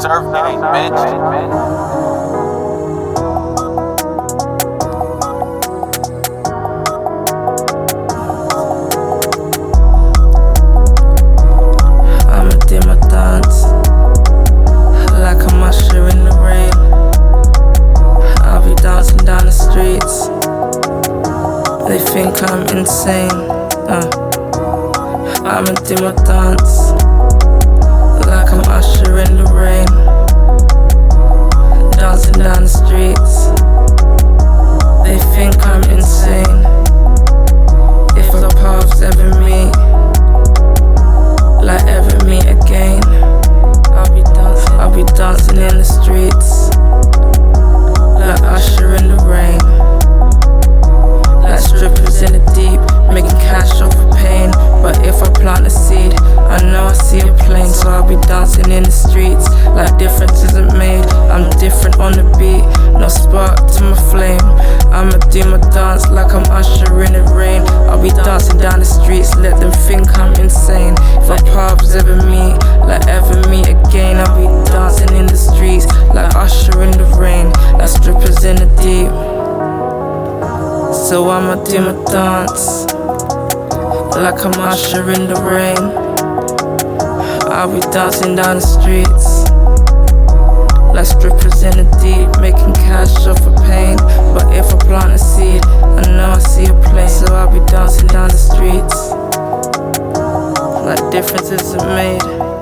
Surf game, bitch. Like I'm Usher in the rain. I'll be dancing down the streets. They think I'm insane. I'ma do my dance like I'm Usher in the rain. Dancing down the streets. They think I'm insane. If our paths ever meet, like ever meet again, I'll be dancing in the streets like Usher in the rain. Like strippers in the deep, making cash off of pain. But if I plant a seed, I know I see a plane. So I'll be dancing in the streets like difference isn't made. I'm different on the beat, no spark to my flame. I'ma do my dance like I'm Usher in the rain. I'll be dancing down the streets, let them think I'm insane. If our paths ever meet, like ever meet again, I'll be dancing in the streets like Usher in the rain. Like strippers in the deep. So I'ma do my dance like I'm Usher in the rain. I'll be dancing down the streets like strippers in the deep, making cash off of pain. But if I plant a seed, I know I see a plane. So I'll be dancing down the streets like difference isn't made.